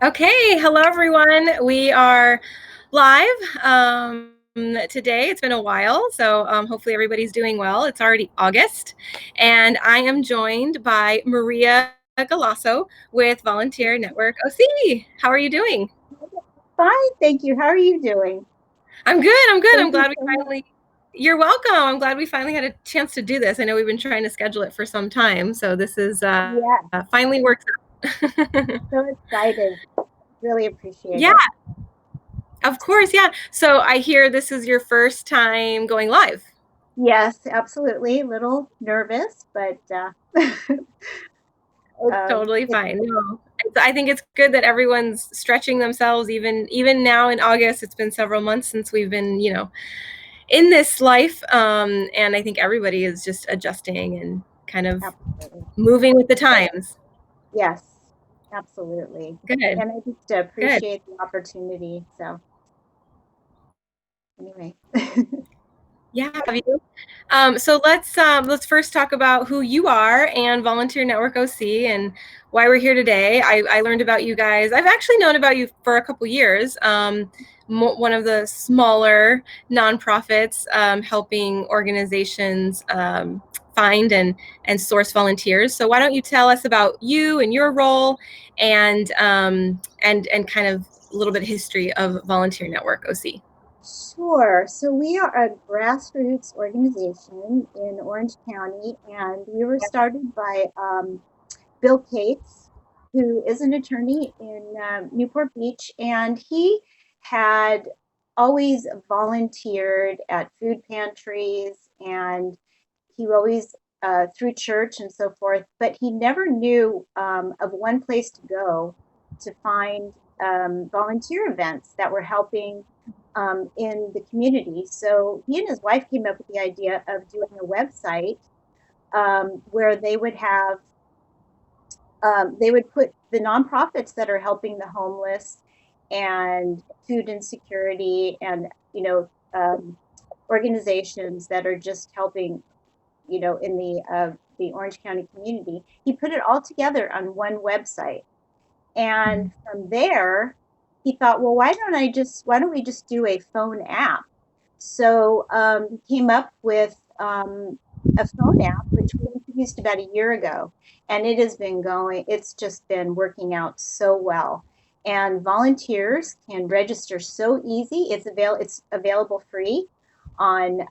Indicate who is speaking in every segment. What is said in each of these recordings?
Speaker 1: Okay, hello everyone. We are live today. It's been a while, so hopefully everybody's doing well. It's already August, and I am joined by Maria Galasso with Volunteer Network OC. How are you doing?
Speaker 2: Fine, thank you. How are you doing?
Speaker 1: I'm good. I'm good. I'm
Speaker 2: Thank you
Speaker 1: glad we
Speaker 2: so much.
Speaker 1: finally. You're welcome. I'm glad we finally had a chance to do this. I know we've been trying to schedule it for some time, so this is
Speaker 2: Yeah,
Speaker 1: finally works out.
Speaker 2: so excited. Really appreciate
Speaker 1: Yeah.
Speaker 2: it.
Speaker 1: Of course, yeah. So I hear this is your first time going live.
Speaker 2: Yes, absolutely. A little nervous, but
Speaker 1: It's totally
Speaker 2: it's
Speaker 1: fine. No, I think it's good that everyone's stretching themselves. Even now in August, it's been several months since we've been, in this life, and I think everybody is just adjusting and kind of
Speaker 2: absolutely.
Speaker 1: moving with the times.
Speaker 2: Yes, absolutely.
Speaker 1: Good,
Speaker 2: And I just
Speaker 1: good.
Speaker 2: appreciate the opportunity. So anyway,
Speaker 1: Yeah, have you? So let's first talk about who you are and Volunteer Network OC and why we're here today. I learned about you guys. I've actually known about you for a couple years. One of the smaller nonprofits helping organizations find and source volunteers. So why don't you tell us about you and your role and kind of a little bit of history of Volunteer Network OC.
Speaker 2: sure. So we are a grassroots organization in Orange County, and we were started by Bill Cates, who is an attorney in Newport Beach, and he had always volunteered at food pantries, and he always through church and so forth. But he never knew of one place to go to find volunteer events that were helping in the community. So he and his wife came up with the idea of doing a website where they would put the nonprofits that are helping the homeless and food insecurity and organizations that are just helping in the Orange County community. He put it all together on one website, and from there he thought, well, why don't we just do a phone app? So he came up with a phone app, which we introduced about a year ago, and it has been going. It's just been working out so well. And volunteers can register so easy. It's available free on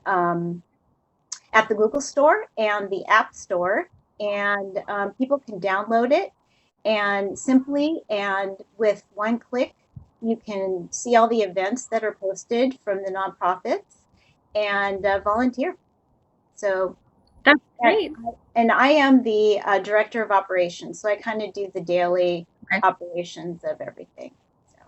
Speaker 2: at the Google Store and the App Store, and people can download it and simply and with one click you can see all the events that are posted from the nonprofits and volunteer. So,
Speaker 1: That's
Speaker 2: and,
Speaker 1: great.
Speaker 2: and I am the director of operations, so I kind of do the daily
Speaker 1: Okay.
Speaker 2: operations of everything. So,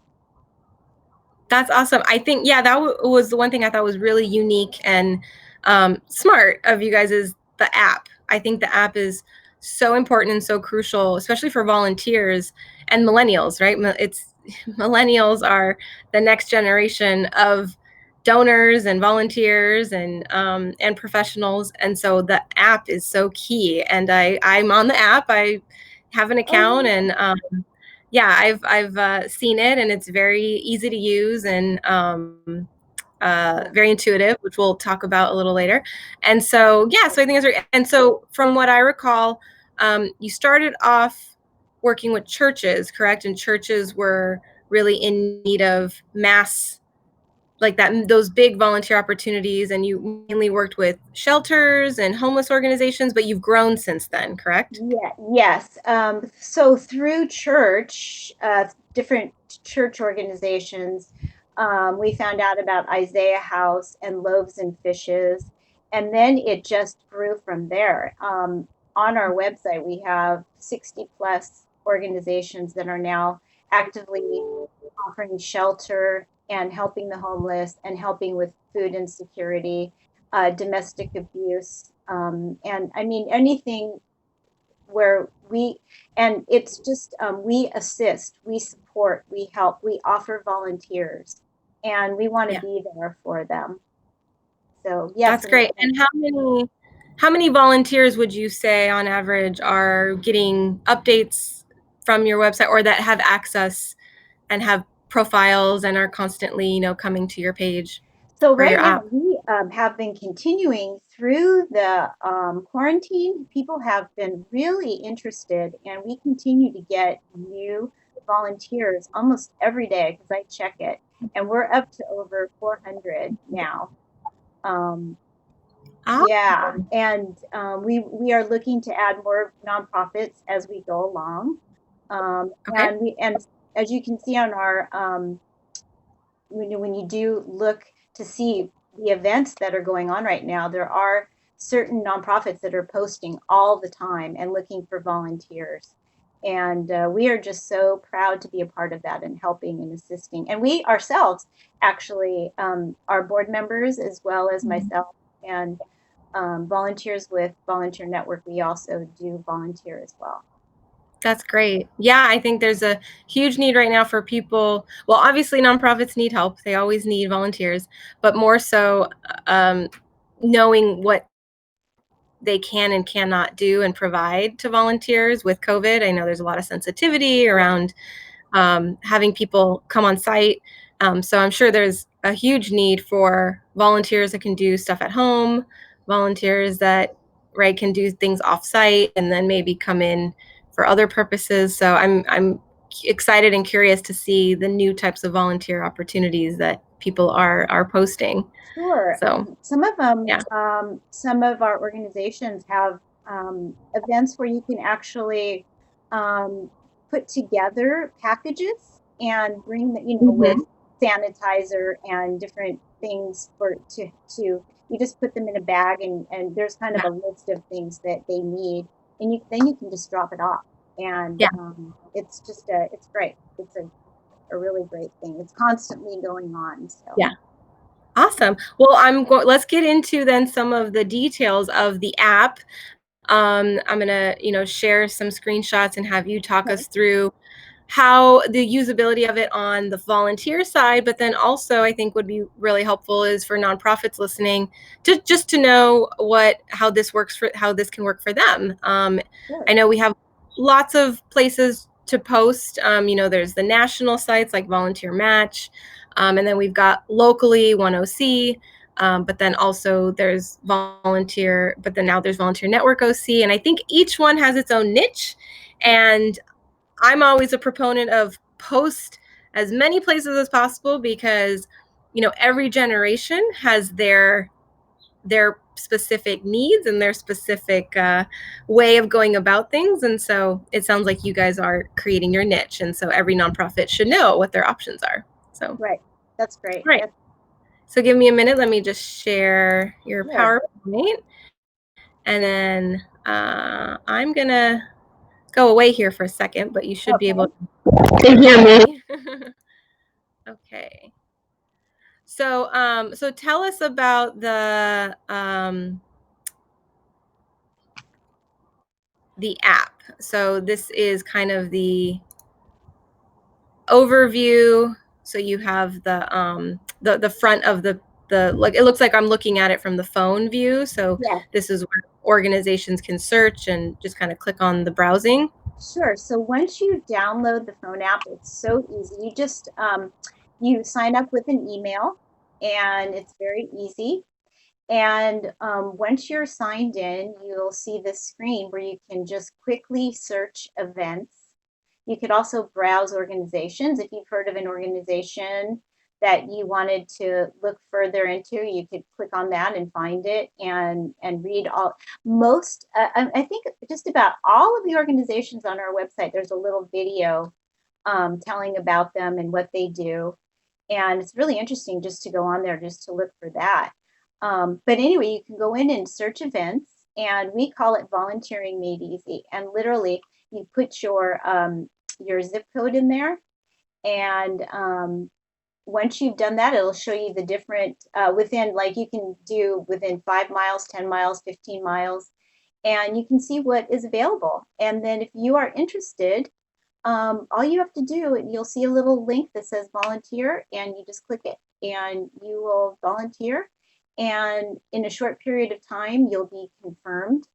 Speaker 1: That's awesome. I think, yeah, that was the one thing I thought was really unique and smart of you guys is the app. I think the app is so important and so crucial, especially for volunteers and millennials, right? It's millennials are the next generation of donors and volunteers and professionals, and so the app is so key. And I'm on the app. I have an account
Speaker 2: oh,
Speaker 1: and yeah, I've seen it, and it's very easy to use and
Speaker 2: yeah.
Speaker 1: very intuitive, which we'll talk about a little later. And so, yeah, so I think it's and so from what I recall, you started off working with churches, correct? And churches were really in need of mass like that those big volunteer opportunities, and you mainly worked with shelters and homeless organizations, but you've grown since then, correct?
Speaker 2: Yeah, yes. So through church, different church organizations, we found out about Isaiah House and Loaves and Fishes, and then it just grew from there. On our website, we have 60 plus organizations that are now actively offering shelter and helping the homeless and helping with food insecurity, domestic abuse, and I mean anything where we and it's just we assist, we support, we help, we offer volunteers, and we want to
Speaker 1: Yeah,
Speaker 2: be there for them. So yes,
Speaker 1: that's great. And how many volunteers would you say on average are getting updates from your website or that have access have profiles and are constantly, coming to your page
Speaker 2: So
Speaker 1: or
Speaker 2: right
Speaker 1: your
Speaker 2: now
Speaker 1: app?
Speaker 2: we have been continuing through the quarantine. People have been really interested, and we continue to get new volunteers almost every day because I check it, and we're up to over 400 now. Um,
Speaker 1: Ah,
Speaker 2: yeah, and we are looking to add more nonprofits as we go along.
Speaker 1: okay.
Speaker 2: And as you can see on our when you do look to see the events that are going on right now, there are certain nonprofits that are posting all the time and looking for volunteers. And we are just so proud to be a part of that and helping and assisting. And we ourselves actually are board members as well as myself and volunteers with Volunteer Network. We also do volunteer as well.
Speaker 1: That's great. Yeah, I think there's a huge need right now for people. Well, obviously, nonprofits need help. They always need volunteers, but more so um, knowing what they can and cannot do and provide to volunteers with COVID. I know there's a lot of sensitivity around having people come on site. So I'm sure there's a huge need for volunteers that can do stuff at home, volunteers that right can do things off site, and then maybe come in for other purposes. So I'm excited and curious to see the new types of volunteer opportunities that people are posting.
Speaker 2: Sure.
Speaker 1: So
Speaker 2: Some of them,
Speaker 1: yeah.
Speaker 2: some of our organizations have events where you can actually um, put together packages and bring the, with
Speaker 1: Hmm.
Speaker 2: sanitizer and different things to you just put them in a bag and there's kind of
Speaker 1: Yeah.
Speaker 2: a list of things that they need and then you can just drop it off and
Speaker 1: Yeah.
Speaker 2: it's just it's great. It's a really great thing. It's constantly going on. So.
Speaker 1: Yeah. Awesome. Well, let's get into then some of the details of the app. I'm gonna, share some screenshots and have you talk
Speaker 2: Okay.
Speaker 1: us through how the usability of it on the volunteer side, but then also I think would be really helpful is for nonprofits listening to just to know how this can work for them.
Speaker 2: Sure.
Speaker 1: I know we have lots of places to post. There's the national sites like Volunteer Match, and then we've got locally One OC. But then also there's but then now there's Volunteer Network OC, and I think each one has its own niche. And I'm always a proponent of post as many places as possible because every generation has their specific needs and their specific way of going about things, and so it sounds like you guys are creating your niche, and so every nonprofit should know what their options are. So
Speaker 2: Right. That's great.
Speaker 1: right. So give me a minute. Let me just share your
Speaker 2: Sure.
Speaker 1: PowerPoint, and then I'm gonna go away here for a second, but you should be able
Speaker 2: Okay.
Speaker 1: to hear me. Okay. So tell us about the app. So this is kind of the overview. So you have the front of the like, it looks like I'm looking at it from the phone view. So
Speaker 2: Yeah.
Speaker 1: this is where organizations can search and just kind of click on the browsing.
Speaker 2: Sure. So once you download the phone app, it's so easy. You sign up with an email, and it's very easy. And once you're signed in, you'll see this screen where you can just quickly search events. You could also browse organizations. If you've heard of an organization that you wanted to look further into, you could click on that and find it and read all. I think just about all of the organizations on our website, there's a little video telling about them and what they do. And it's really interesting just to go on there just to look for that. But anyway, you can go in and search events, and we call it Volunteering Made Easy. And literally, you put your zip code in there, and once you've done that, it'll show you the different within, like you can do within 5 miles, 10 miles, 15 miles, and you can see what is available. And then if you are interested, all you have to do, you'll see a little link that says volunteer, and you just click it, and you will volunteer. And in a short period of time, you'll be confirmed.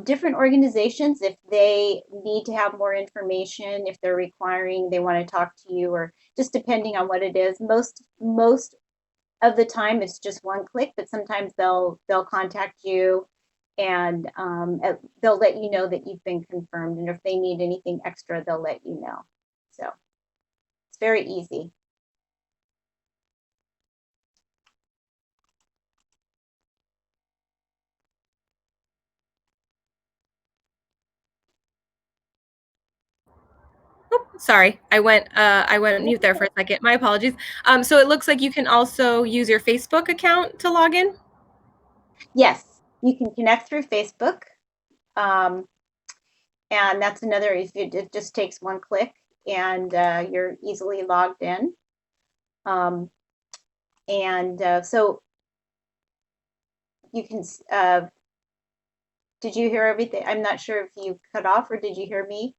Speaker 2: Different organizations, if they need to have more information, if they're requiring, they want to talk to you, or just depending on what it is. Most of the time it's just one click, but sometimes they'll contact you, and they'll let you know that you've been confirmed. And if they need anything extra, they'll let you know. So it's very easy.
Speaker 1: Oh, sorry, I went mute there for a second. My apologies. So it looks like you can also use your Facebook account to log in.
Speaker 2: Yes, you can connect through Facebook. Um, and that's another, it just takes one click, and you're easily logged in. Um, and so you can, did you hear everything? I'm not sure if you cut off, or did you hear me?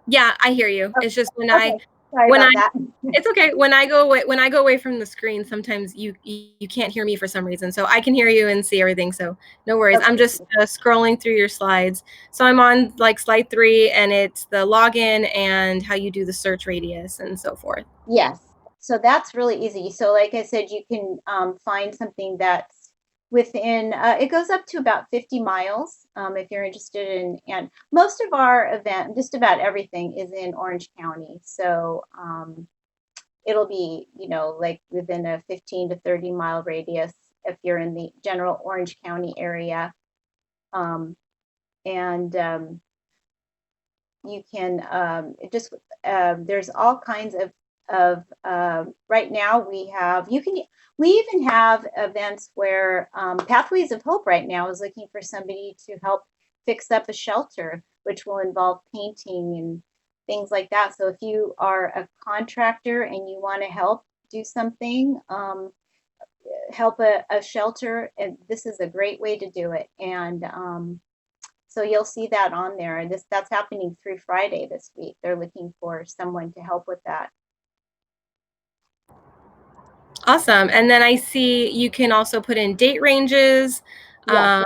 Speaker 1: Yeah, I hear you.
Speaker 2: Oh,
Speaker 1: It's just
Speaker 2: okay, sorry
Speaker 1: when I
Speaker 2: about that.
Speaker 1: it's okay. When I go away from the screen, sometimes you can't hear me for some reason. So I can hear you and see everything. So no worries. I'm
Speaker 2: Okay.
Speaker 1: just scrolling through your slides. So I'm on like slide 3, and it's the login and how you do the search radius and so forth.
Speaker 2: Yes. So that's really easy. So like I said, you can find something that's within, it goes up to about 50 miles if you're interested in, and most of our event, just about everything is in Orange County. So it'll be, like within a 15 to 30-mile radius if you're in the general Orange County area. And you can just there's all kinds of right now we even have events where Pathways of Hope right now is looking for somebody to help fix up a shelter, which will involve painting and things like that. So if you are a contractor and you want to help do something, help a shelter, and this is a great way to do it. And so you'll see that on there. And that's happening through Friday this week. They're looking for someone to help with that.
Speaker 1: Awesome. And then I see you can also put in date ranges.
Speaker 2: Yes.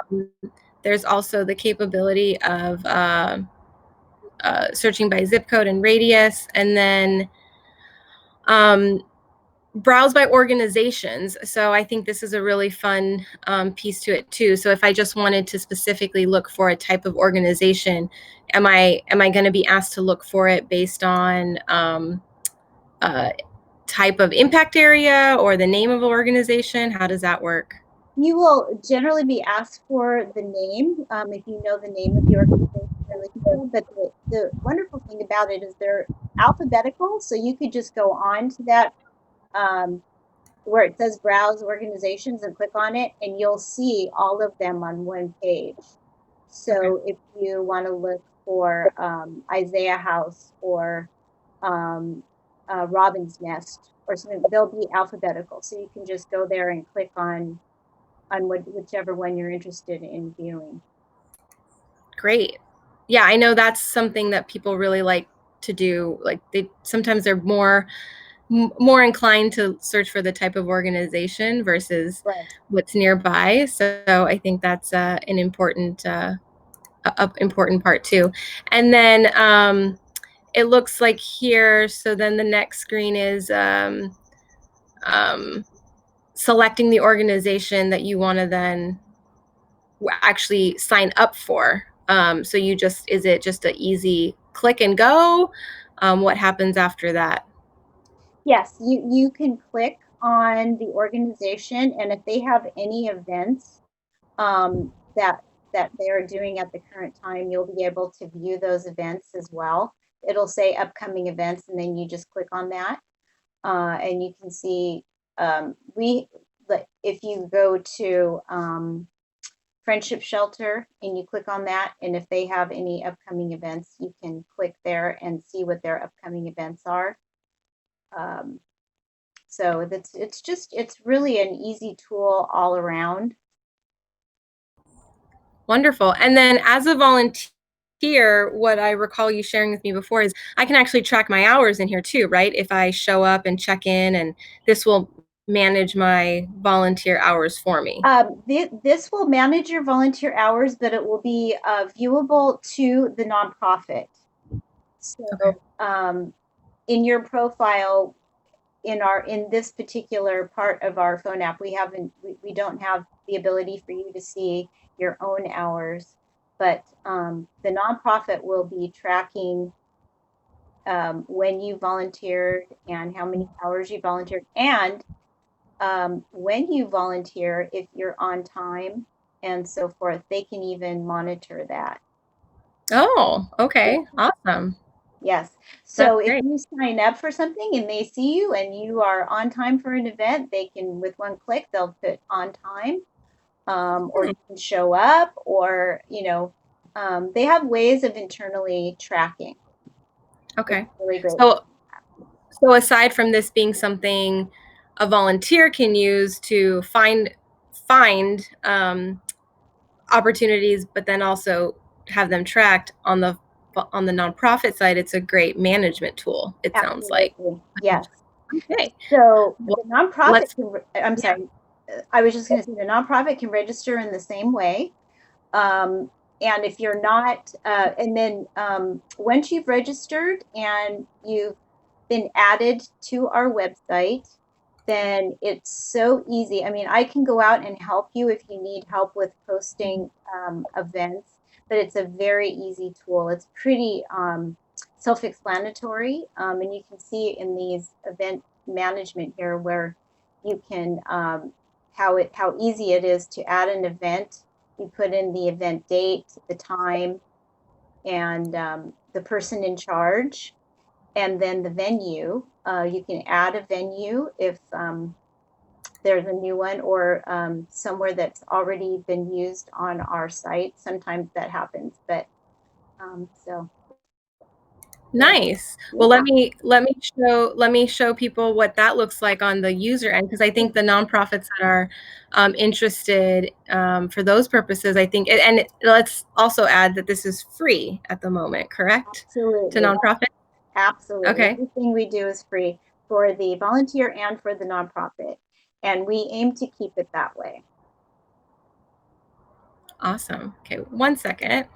Speaker 1: There's also the capability of searching by zip code and radius, and then browse by organizations. So I think this is a really fun piece to it too. So if I just wanted to specifically look for a type of organization, am I going to be asked to look for it based on type of impact area or the name of an organization? How does that work?
Speaker 2: You will generally be asked for the name, if you know the name of the organization you're looking for. But the wonderful thing about it is they're alphabetical, so you could just go on to that where it says browse organizations and click on it, and you'll see all of them on one page.
Speaker 1: Okay.
Speaker 2: So if you want to look for Isaiah House, or Robin's Nest, or something, they'll be alphabetical. So you can just go there and click on whichever one you're interested in viewing.
Speaker 1: Great. Yeah, I know that's something that people really like to do. Like they're more inclined to search for the type of organization versus
Speaker 2: Right.
Speaker 1: what's nearby. So I think that's an important part too. And then it looks like here. So then the next screen is um, selecting the organization that you want to then actually sign up for. So is it just an easy click and go? What happens after that?
Speaker 2: Yes, you can click on the organization, and if they have any events that they are doing at the current time, you'll be able to view those events as well. It'll say upcoming events, and then you just click on that, and you can see if you go to Friendship Shelter and you click on that, and if they have any upcoming events, you can click there and see what their upcoming events are. Um, so it's really an easy tool all around.
Speaker 1: Wonderful. And then as a volunteer, what I recall you sharing with me before is I can actually track my hours in here too, right? If I show up and check in, and this will manage my volunteer hours for me?
Speaker 2: This will manage your volunteer hours, but it will be viewable to the nonprofit.
Speaker 1: Okay.
Speaker 2: So in your profile, in this particular part of our phone app, we don't have the ability for you to see your own hours, but the nonprofit will be tracking when you volunteered and how many hours you volunteered, and when you volunteer, if you're on time and so forth, they can even monitor that.
Speaker 1: Oh,
Speaker 2: Yeah.
Speaker 1: okay. Awesome.
Speaker 2: Yes.
Speaker 1: That's
Speaker 2: So if
Speaker 1: great.
Speaker 2: you sign up for something and they see you and you are on time for an event, they can, with one click, they'll put on time, or
Speaker 1: Hmm.
Speaker 2: you can show up, or, they have ways of internally tracking. It's
Speaker 1: Okay.
Speaker 2: really great.
Speaker 1: So, so aside from this being something a volunteer can use to find opportunities, but then also have them tracked on the nonprofit side, it's a great management tool, it sounds like.
Speaker 2: Absolutely. Yes.
Speaker 1: Okay.
Speaker 2: So
Speaker 1: Well,
Speaker 2: the nonprofit
Speaker 1: let's
Speaker 2: I'm
Speaker 1: yeah.
Speaker 2: sorry, I was just going to say the nonprofit can register in the same way. Um, and if you're not, and then once you've registered and you've been added to our website, then it's so easy. I mean, I can go out and help you if you need help with posting events, but it's a very easy tool. It's pretty self-explanatory, and you can see in these event management here where you can how easy it is to add an event. You put in the event date, the time, and the person in charge, and then the venue. You can add a venue if there's a new one, or somewhere that's already been used on our site. Sometimes that happens, but so yeah,
Speaker 1: Nice. Well,
Speaker 2: yeah,
Speaker 1: let me show people what that looks like on the user end, because I think the nonprofits that are interested for those purposes, I think, and let's also add that this is free at the moment, correct? To
Speaker 2: absolutely,
Speaker 1: nonprofit.
Speaker 2: absolutely.
Speaker 1: Okay.
Speaker 2: Everything we do is free for the volunteer and for the nonprofit, and we aim to keep it that way.
Speaker 1: Awesome. Okay. 1 second.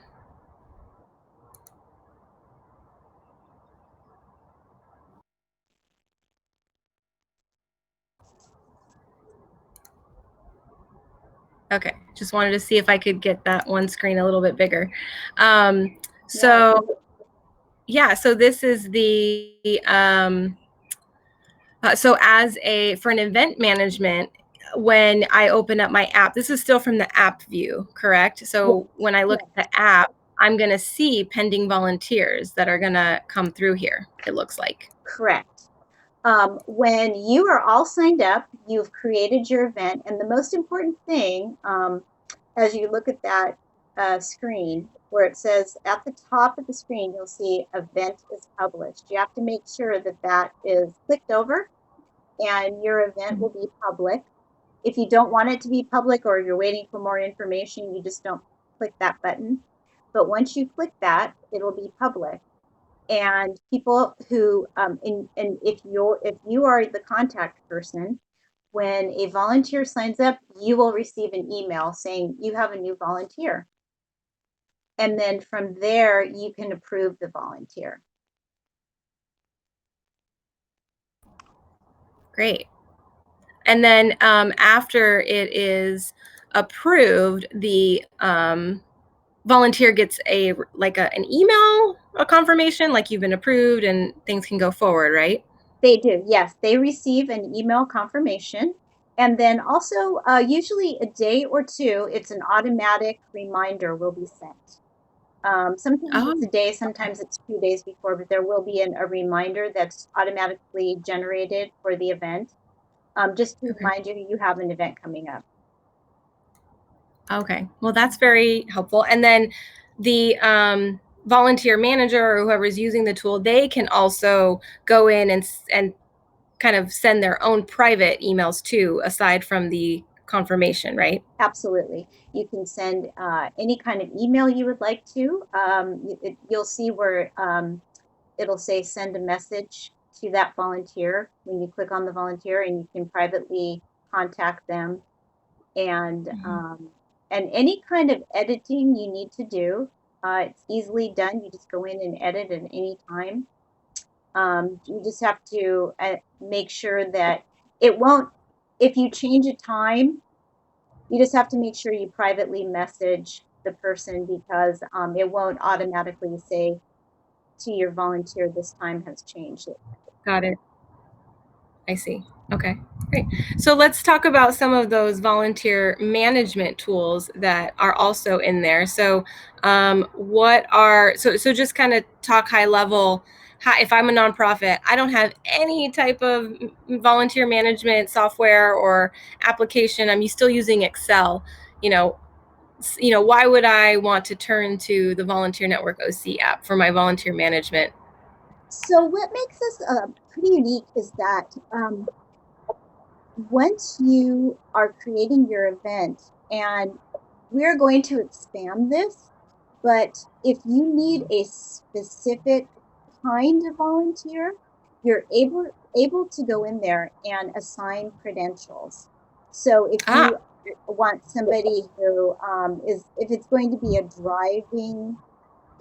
Speaker 1: Okay. Just wanted to see if I could get that one screen a little bit bigger. Um,
Speaker 2: Yeah,
Speaker 1: so yeah, so this is the so as a for an event management, when I open up my app, this is still from the app view, correct?
Speaker 2: yes,
Speaker 1: So when I look
Speaker 2: yes,
Speaker 1: at the app, I'm going to see pending volunteers that are going to come through here, it looks like.
Speaker 2: correct. When you are all signed up, you've created your event, and the most important thing, as you look at that screen where it says at the top of the screen, you'll see event is published. You have to make sure that that is clicked over, and your event will be public. If you don't want it to be public, or you're waiting for more information, you just don't click that button. But once you click that, it'll be public, and people who and if you are the contact person, when a volunteer signs up, you will receive an email saying you have a new volunteer, and then from there you can approve the volunteer.
Speaker 1: Great. And then after it is approved, the volunteer gets an email, a confirmation, like you've been approved and things can go forward, right?
Speaker 2: They do, yes, they receive an email confirmation, and then also usually a day or two, it's an automatic reminder will be sent. Sometimes
Speaker 1: Oh,
Speaker 2: it's a day,
Speaker 1: okay.
Speaker 2: sometimes it's 2 days before, but there will be a reminder that's automatically generated for the event, just to
Speaker 1: Okay.
Speaker 2: remind you you have an event coming up.
Speaker 1: Okay. Well, that's very helpful. And then the volunteer manager or whoever's using the tool, they can also go in and kind of send their own private emails too, aside from the confirmation, right?
Speaker 2: Absolutely. You can send any kind of email you would like to. You'll see where it'll say send a message to that volunteer when you click on the volunteer, and you can privately contact them. And any kind of editing you need to do, it's easily done. You just go in and edit at any time. You just have to make sure that it won't, if you change a time, you just have to make sure you privately message the person, because it won't automatically say to your volunteer, this time has changed.
Speaker 1: Got it. I see. Okay, great. So let's talk about some of those volunteer management tools that are also in there. So so just kind of talk high level. If I'm a nonprofit, I don't have any type of volunteer management software or application. I'm still using Excel. You know, why would I want to turn to the Volunteer Network OC app for my volunteer management?
Speaker 2: So what makes us pretty unique is that once you are creating your event, and we're going to expand this, but if you need a specific kind of volunteer, you're able to go in there and assign credentials. So if
Speaker 1: Ah,
Speaker 2: you want somebody who if it's going to be a driving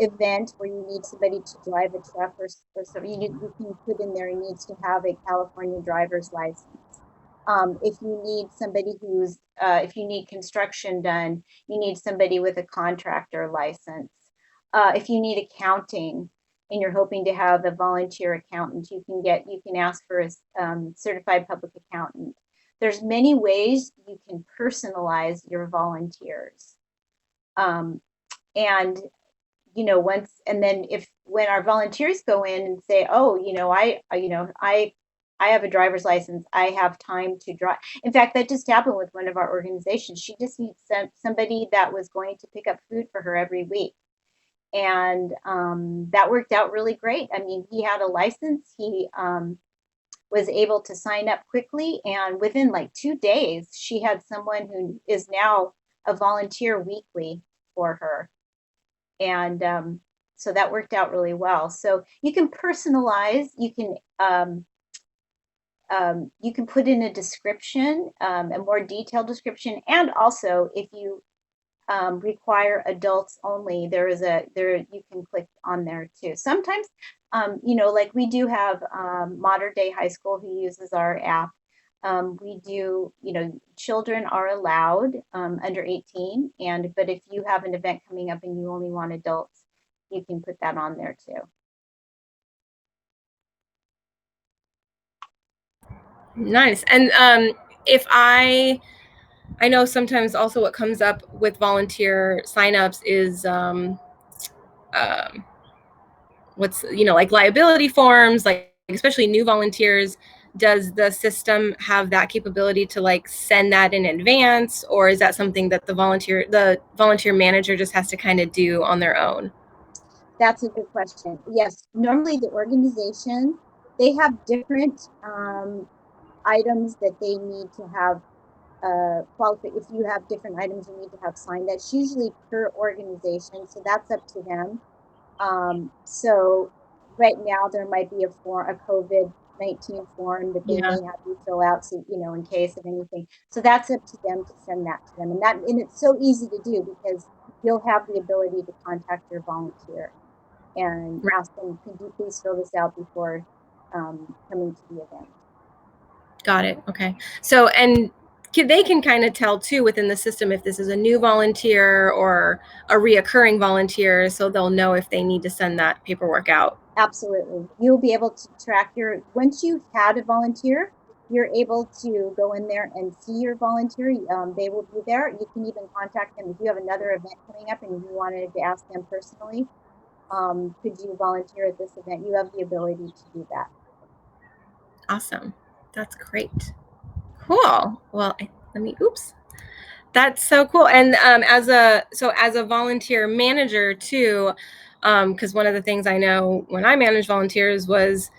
Speaker 2: event where you need somebody to drive a truck or something, you can put in there, he needs to have a California driver's license. If you need somebody if you need construction done, you need somebody with a contractor license. If you need accounting and you're hoping to have a volunteer accountant, you can ask for a certified public accountant. There's many ways you can personalize your volunteers. And then when our volunteers go in and say, oh, I have a driver's license, I have time to drive. In fact, that just happened with one of our organizations. She just needs somebody that was going to pick up food for her every week. And that worked out really great. I mean, he had a license. He was able to sign up quickly. And within like 2 days, she had someone who is now a volunteer weekly for her. And so that worked out really well. So you can personalize, you can put in a description, a more detailed description. And also, if you require adults only, you can click on there too. Sometimes, like we do have Modern Day High School who uses our app. We do, children are allowed under 18, but if you have an event coming up and you only want adults, you can put that on there too.
Speaker 1: nice. And if I know sometimes also what comes up with volunteer signups is what's like liability forms, like especially new volunteers. Does the system have that capability to like send that in advance, or is that something that the volunteer manager just has to kind of do on their own?
Speaker 2: That's a good question. Yes, normally the organization, they have different items that they need to have qualify. If you have different items you need to have signed, that's usually per organization, so that's up to them. So right now there might be a COVID-19 form that they
Speaker 1: Yeah,
Speaker 2: may have you fill out, so in case of anything. So that's up to them to send that to them, and it's so easy to do because you'll have the ability to contact your volunteer and
Speaker 1: right.
Speaker 2: ask them, could you please fill this out before coming to the event.
Speaker 1: Got it. Okay. So, and they can kind of tell too within the system if this is a new volunteer or a reoccurring volunteer, so they'll know if they need to send that paperwork out.
Speaker 2: Absolutely. You'll be able to track once you've had a volunteer, you're able to go in there and see your volunteer. They will be there. You can even contact them if you have another event coming up and you wanted to ask them personally, could you volunteer at this event? You have the ability to do that.
Speaker 1: Awesome. That's great. Cool. Well, oops. That's so cool. And as a volunteer manager too, because one of the things I know when I managed volunteers was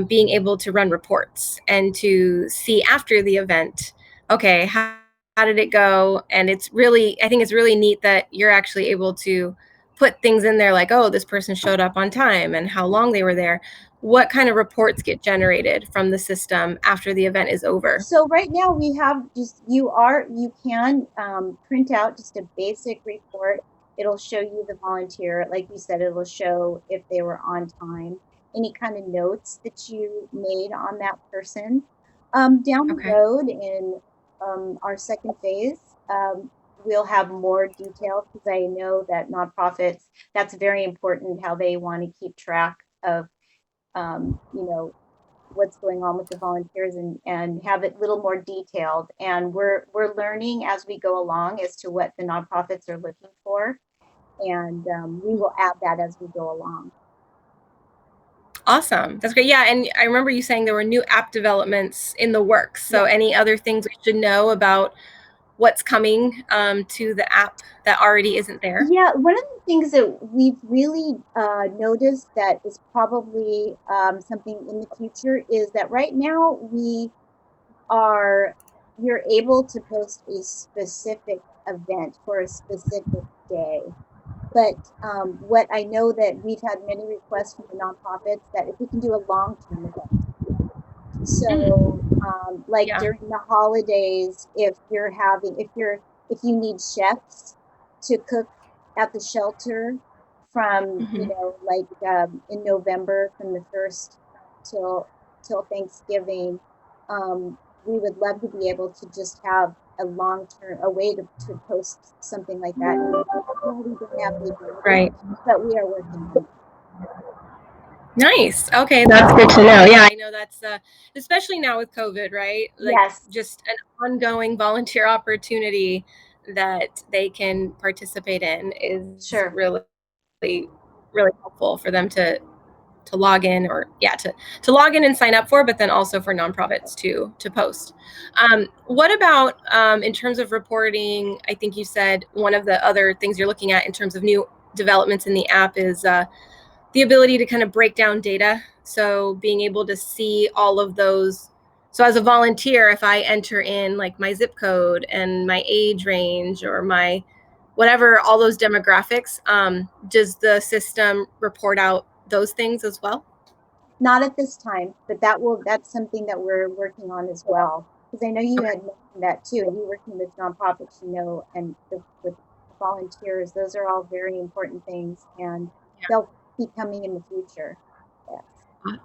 Speaker 1: being able to run reports and to see after the event, okay, how did it go? And I think it's really neat that you're actually able to put things in there like, oh, this person showed up on time and how long they were there. what kind of reports get generated from the system after the event is over?
Speaker 2: So right now we have just, you can print out just a basic report. It'll show you the volunteer, like you said, it'll show if they were on time, any kind of notes that you made on that person. Down the
Speaker 1: Okay.
Speaker 2: road in our second phase, we'll have more detail, because I know that nonprofits, that's very important, how they want to keep track of, you know, what's going on with the volunteers, and have it a little more detailed. And we're learning as we go along as to what the nonprofits are looking for, and we will add that as we go along.
Speaker 1: Awesome. That's great. Yeah, and I remember you saying there were new app developments in the works. So
Speaker 2: Yeah.
Speaker 1: any other things we should know about what's coming to the app that already isn't there?
Speaker 2: Yeah, one of the things that we've really noticed that is probably something in the future is that right now you're able to post a specific event for a specific day. But what I know that we've had many requests from the nonprofits that if we can do a long-term event. So,
Speaker 1: Mm,
Speaker 2: like
Speaker 1: yeah.
Speaker 2: during the holidays, if you need chefs to cook at the shelter from,
Speaker 1: Hmm.
Speaker 2: like in November from the 1st till Thanksgiving, we would love to be able to just have a way to post something like that. And right now we don't have the ability,
Speaker 1: Right.
Speaker 2: but we are working on it.
Speaker 1: Nice. Okay, that's good to know. Yeah, I know that's especially now with COVID, right? Like
Speaker 2: Yes,
Speaker 1: just an ongoing volunteer opportunity that they can participate in is
Speaker 2: sure.
Speaker 1: really really helpful for them to log in, or yeah, to log in and sign up for, but then also for nonprofits to post. What about in terms of reporting? I think you said one of the other things you're looking at in terms of new developments in the app is the ability to kind of break down data. So being able to see all of those. So as a volunteer, if I enter in like my zip code and my age range or my whatever, all those demographics, does the system report out those things as well?
Speaker 2: Not at this time, but that's something that we're working on as well. Because I know you
Speaker 1: Okay.
Speaker 2: had mentioned that too, and you working with nonprofits, and with volunteers, those are all very important things, and
Speaker 1: Yeah.
Speaker 2: they'll be coming in the future. Yes.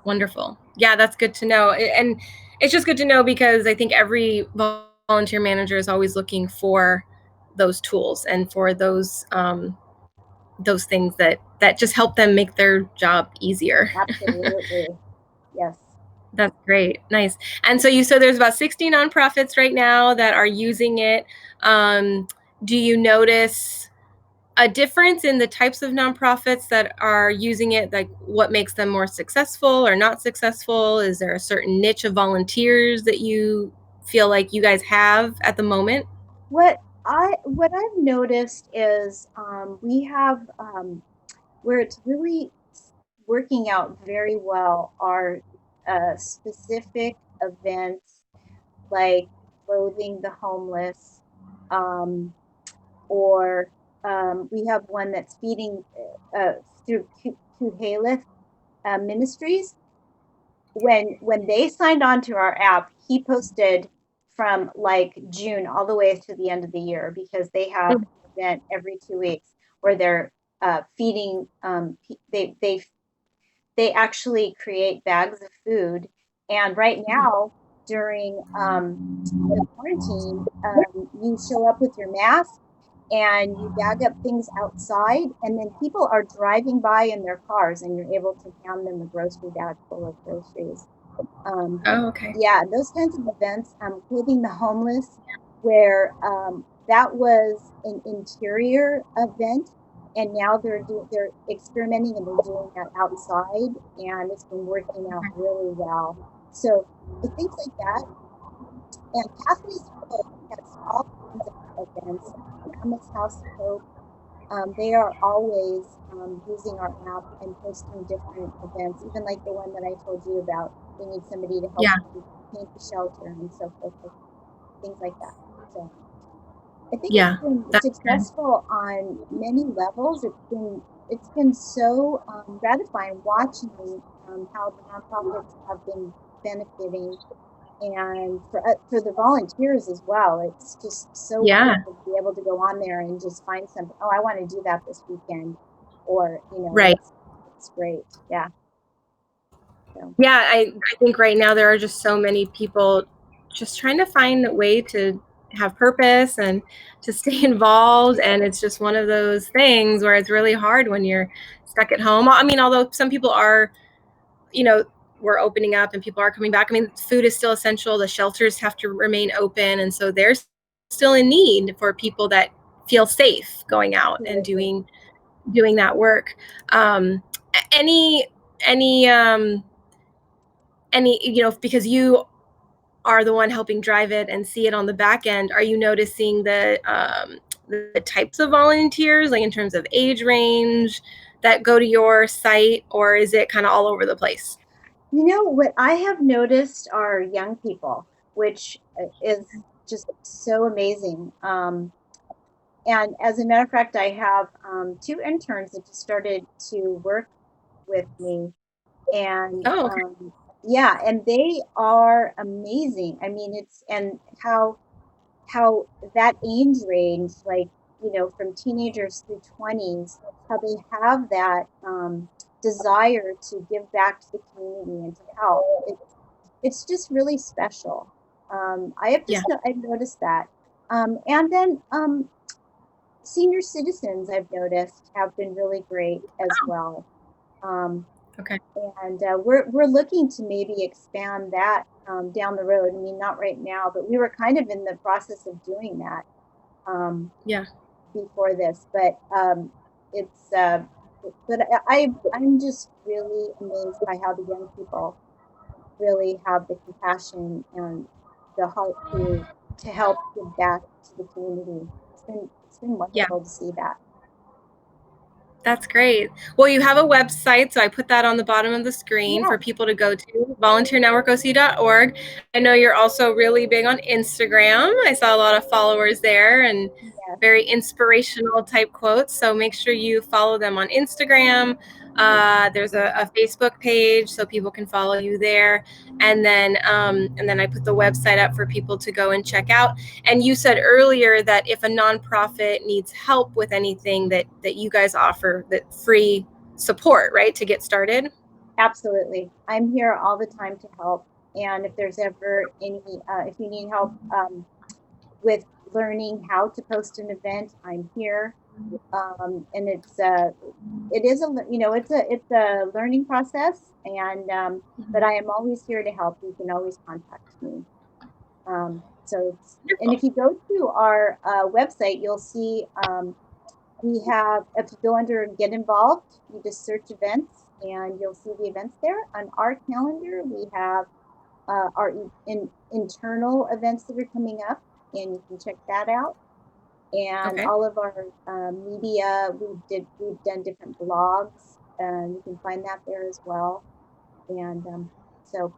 Speaker 1: Wonderful. Yeah, that's good to know. And it's just good to know because I think every volunteer manager is always looking for those tools and for those things that just help them make their job easier.
Speaker 2: Absolutely. Yes.
Speaker 1: That's great. Nice. And so you said there's about 60 nonprofits right now that are using it. Um, do you notice a difference in the types of nonprofits that are using it? Like what makes them more successful or not successful? Is there a certain niche of volunteers that you feel like you guys have at the moment?
Speaker 2: What I've noticed is we have where it's really working out very well are specific events like clothing the homeless, um, or we have one that's feeding through Kuhalith Ministries. When they signed on to our app, he posted from like June all the way to the end of the year, because they have
Speaker 1: Mm.
Speaker 2: an event every 2 weeks where they're feeding. They actually create bags of food, and right now during the quarantine, you show up with your mask and you bag up things outside, and then people are driving by in their cars, and you're able to hand them a grocery bag full of groceries. Um,
Speaker 1: Oh, okay.
Speaker 2: yeah, those kinds of events, clothing the homeless, where that was an interior event, and now they're experimenting and they're doing that outside, and it's been working out really well. So things like that, and Pathways to Hope has all kinds of events. Grandma's House of Hope, they are always using our app and posting different events, even like the one that I told you about. They need somebody to help
Speaker 1: Yeah,
Speaker 2: them paint the shelter and so forth, like things like that. So I think it's
Speaker 1: yeah,
Speaker 2: been
Speaker 1: that's good.
Speaker 2: successful on many levels. It's been so gratifying watching how the nonprofits have been benefiting, and for the volunteers as well. It's just so
Speaker 1: Yeah,
Speaker 2: wonderful to be able to go on there and just find something. Oh, I want to do that this weekend, or
Speaker 1: right.
Speaker 2: it's great. Yeah. So
Speaker 1: Yeah, I think right now there are just so many people just trying to find a way to have purpose and to stay involved. And it's just one of those things where it's really hard when you're stuck at home. I mean, although some people are, you know, we're opening up and people are coming back. I mean, food is still essential. The shelters have to remain open. And so there's still a need for people that feel safe going out and
Speaker 2: absolutely.
Speaker 1: doing that work. Um, any, any, because you are the one helping drive it and see it on the back end, are you noticing the types of volunteers, like in terms of age range, that go to your site, or is it kind of all over the place?
Speaker 2: What I have noticed are young people, which is just so amazing. And as a matter of fact, I have two interns that just started to work with me, and
Speaker 1: Oh, okay.
Speaker 2: yeah, and they are amazing. I mean, it's and how that age range, like, from teenagers through 20s, how they have that desire to give back to the community and to help. It's just really special.
Speaker 1: Yeah.
Speaker 2: I've noticed that. And then senior citizens, I've noticed, have been really great as well. Um,
Speaker 1: Okay.
Speaker 2: and we're looking to maybe expand that down the road. I mean, not right now, but we were kind of in the process of doing that um,
Speaker 1: Yeah.
Speaker 2: before this. But it's but I'm just really amazed by how the young people really have the compassion and the heart to help give back to the community. It's been
Speaker 1: Yeah.
Speaker 2: wonderful to see that.
Speaker 1: That's great. Well, you have a website, so I put that on the bottom of the screen
Speaker 2: Yeah,
Speaker 1: for people to go to, volunteernetworkoc.org. I know you're also really big on Instagram. I saw a lot of followers there and
Speaker 2: yeah,
Speaker 1: very inspirational type quotes. So make sure you follow them on Instagram. There's a Facebook page, so people can follow you there. And then I put the website up for people to go and check out. And you said earlier that if a nonprofit needs help with anything, that you guys offer that free support, right, to get started.
Speaker 2: absolutely. I'm here all the time to help. And if there's ever if you need help with learning how to post an event, I'm here. And it is it's a learning process, and but I am always here to help. You can always contact me. And if you go to our website, you'll see we have, if you go under Get Involved, you just search events and you'll see the events there. On our calendar, we have our internal events that are coming up, and you can check that out. And
Speaker 1: Okay.
Speaker 2: all of our media, we've done different blogs, and you can find that there as well. And so,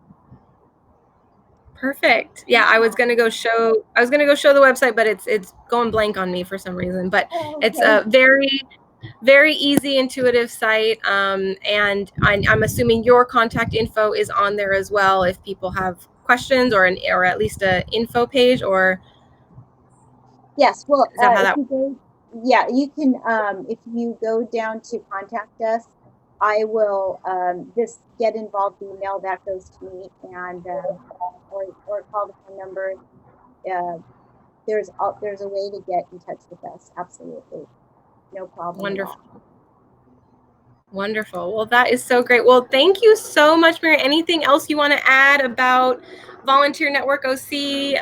Speaker 1: Perfect. Yeah,
Speaker 2: yeah.
Speaker 1: I was gonna go show the website, but it's going blank on me for some reason. But
Speaker 2: Oh,
Speaker 1: it's
Speaker 2: okay.
Speaker 1: a very easy, intuitive site. And I'm assuming your contact info is on there as well if people have questions, or at least a info page, or
Speaker 2: Yes, well,
Speaker 1: is that how
Speaker 2: if
Speaker 1: that?
Speaker 2: you go, yeah, you can, if you go down to contact us, I will, this Get Involved email that goes to me, and, or call the phone number. Uh, there's a way to get in touch with us. Absolutely. No problem at all.
Speaker 1: Wonderful. Wonderful. Well, that is so great. Well, thank you so much, Mary. Anything else you want to add about Volunteer Network OC,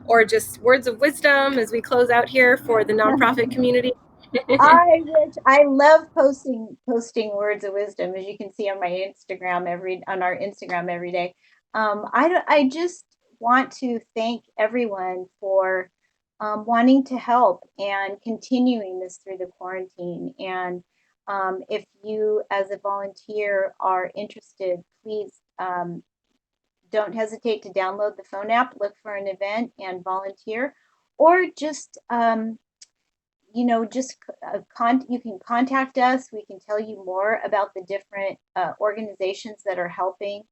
Speaker 1: or just words of wisdom as we close out here for the nonprofit community?
Speaker 2: I love posting words of wisdom, as you can see on my Instagram on our Instagram every day. I just want to thank everyone for wanting to help and continuing this through the quarantine. And if you, as a volunteer, are interested, please don't hesitate to download the phone app, look for an event, and volunteer, or just just you can contact us. We can tell you more about the different organizations that are helping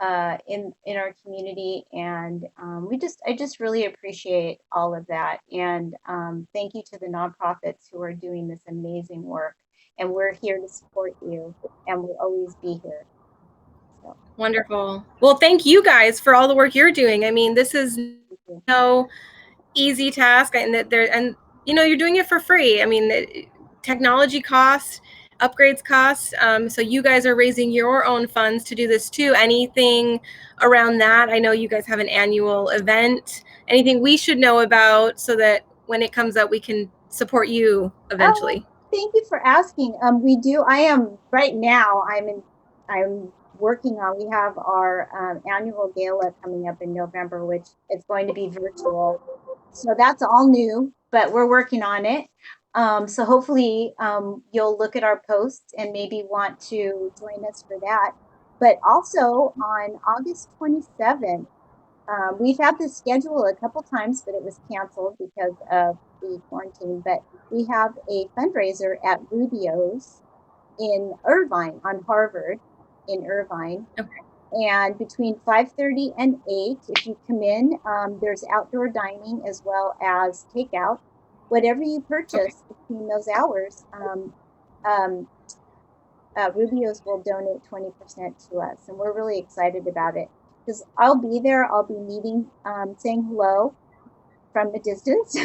Speaker 2: in our community, and I just really appreciate all of that. And thank you to the nonprofits who are doing this amazing work. And we're here to support you, and we'll always be here. So.
Speaker 1: Wonderful. Well, thank you guys for all the work you're doing. I mean, this is no easy task, and you're doing it for free. I mean, technology costs, upgrades costs. So you guys are raising your own funds to do this too. Anything around that? I know you guys have an annual event. Anything we should know about so that when it comes up, we can support you eventually?
Speaker 2: Thank you for asking. We do. I am right now. I'm working on. We have our annual gala coming up in November, which is going to be virtual. So that's all new, but we're working on it. So hopefully you'll look at our posts and maybe want to join us for that. But also on August 27th, we've had this schedule a couple times, but it was canceled because of the quarantine. But we have a fundraiser at Rubio's in Irvine on Harvard in Irvine.
Speaker 1: Okay.
Speaker 2: And between 5:30 and 8, if you come in, there's outdoor dining as well as takeout. Whatever you purchase between those hours, Rubio's will donate 20% to us. And we're really excited about it because I'll be there. I'll be meeting, saying hello from a distance,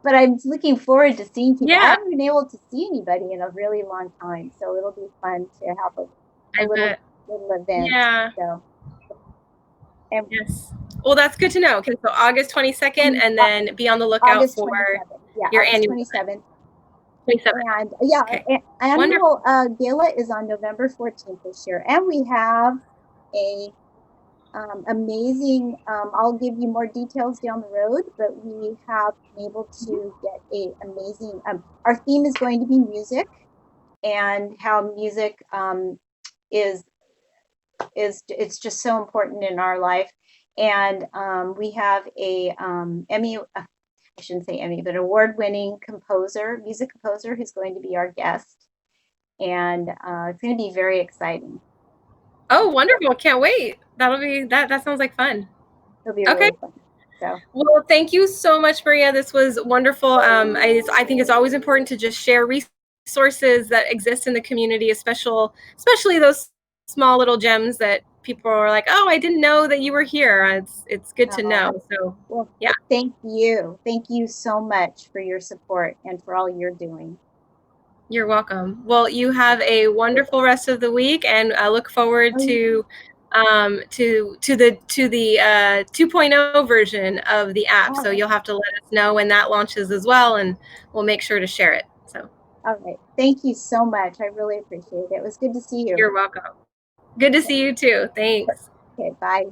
Speaker 2: but I'm looking forward to seeing people. I
Speaker 1: Yeah,
Speaker 2: haven't been able to see anybody in a really long time, so it'll be fun to have a
Speaker 1: I bet.
Speaker 2: little event.
Speaker 1: Yeah.
Speaker 2: So, and
Speaker 1: Yes. Well, that's good to know. Okay, so August 22nd, and then be on the lookout
Speaker 2: August
Speaker 1: for
Speaker 2: 27th. Yeah,
Speaker 1: your
Speaker 2: August
Speaker 1: annual
Speaker 2: 27th.
Speaker 1: 27th.
Speaker 2: And yeah,
Speaker 1: Okay.
Speaker 2: annual
Speaker 1: Wonderful.
Speaker 2: gala is on November 14th this year, and we have a amazing. I'll give you more details down the road, but we have been able to get a amazing. Our theme is going to be music, and how music is it's just so important in our life. And we have a Emmy. I shouldn't say Emmy, but award-winning composer, music composer, who's going to be our guest, and it's going to be very exciting.
Speaker 1: Oh, wonderful. Can't wait. That sounds like fun.
Speaker 2: It'll be
Speaker 1: Okay.
Speaker 2: really fun. So,
Speaker 1: Well, thank you so much, Maria. This was wonderful. I think it's always important to just share resources that exist in the community, especially those small little gems that people are like, oh, I didn't know that you were here. It's good to know. So,
Speaker 2: well,
Speaker 1: yeah.
Speaker 2: thank you. Thank you so much for your support and for all you're doing.
Speaker 1: You're welcome. Well, you have a wonderful rest of the week, and I look forward to the 2.0 version of the app. So you'll have to let us know when that launches as well, and we'll make sure to share it. So,
Speaker 2: all right. Thank you so much. I really appreciate it. It was good to see you.
Speaker 1: you're welcome. Good to see you too. Thanks.
Speaker 2: Okay, bye.